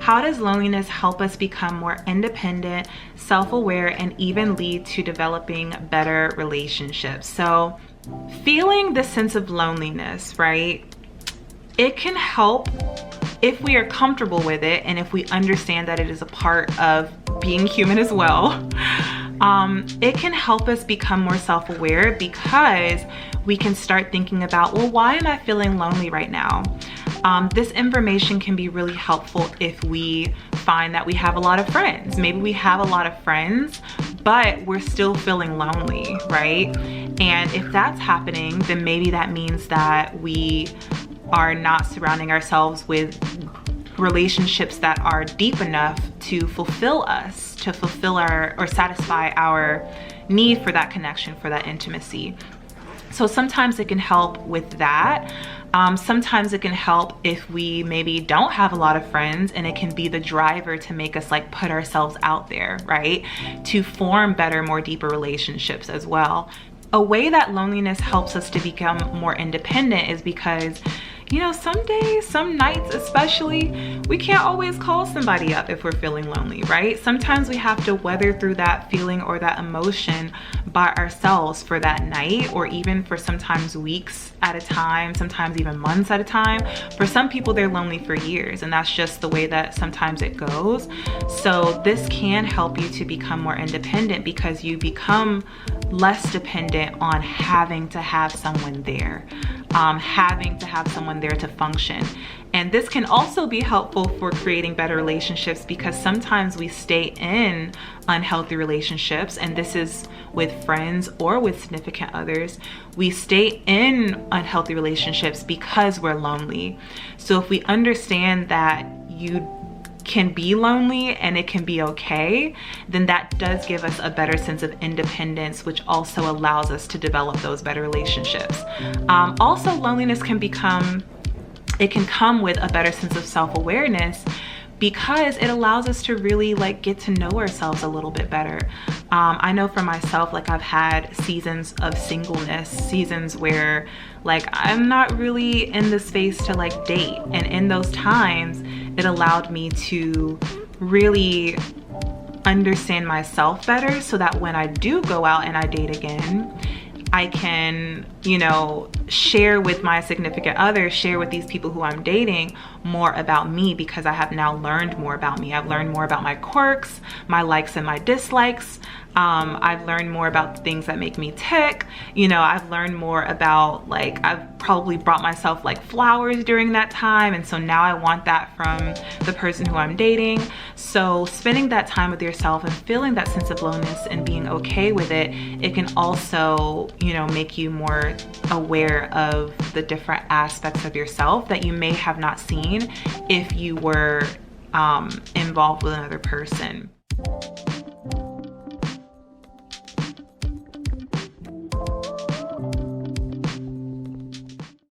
How does loneliness help us become more independent, self-aware, and even lead to developing better relationships? So feeling the sense of loneliness, right? It can help if we are comfortable with it and if we understand that it is a part of being human as well. It can help us become more self-aware because we can start thinking about, well, why am I feeling lonely right now? This information can be really helpful if we find that we have a lot of friends. Maybe we have a lot of friends, but we're still feeling lonely, right? And if that's happening, then maybe that means that we are not surrounding ourselves with relationships that are deep enough to fulfill us, to fulfill our or satisfy our need for that connection, for that intimacy. So sometimes it can help with that. Sometimes it can help if we maybe don't have a lot of friends, and it can be the driver to make us like put ourselves out there, right? To form better, more deeper relationships as well. A way that loneliness helps us to become more independent is because, you know, some days, some nights especially, we can't always call somebody up if we're feeling lonely, right? Sometimes we have to weather through that feeling or that emotion by ourselves for that night, or even for sometimes weeks at a time, sometimes even months at a time. For some people, they're lonely for years, and that's just the way that sometimes it goes. So this can help you to become more independent because you become less dependent on having to have someone there, having to have someone there to function. And this can also be helpful for creating better relationships because sometimes we stay in unhealthy relationships, and this is with friends or with significant others. We stay in unhealthy relationships because we're lonely. So if we understand that you can be lonely and it can be okay, then that does give us a better sense of independence, which also allows us to develop those better relationships. Also, loneliness can come with a better sense of self-awareness because it allows us to really like get to know ourselves a little bit better. I know for myself, like I've had seasons of singleness, seasons where like I'm not really in the space to like date, and in those times it allowed me to really understand myself better so that when I do go out and I date again, I can, you know, share with my significant other, share with these people who I'm dating more about me, because I have now learned more about me. I've learned more about my quirks, my likes and my dislikes. I've learned more about the things that make me tick. You know, I've learned more about, like, I've probably brought myself like flowers during that time. And so now I want that from the person who I'm dating. So spending that time with yourself and feeling that sense of loneliness and being okay with it, it can also, you know, make you more aware of the different aspects of yourself that you may have not seen if you were involved with another person.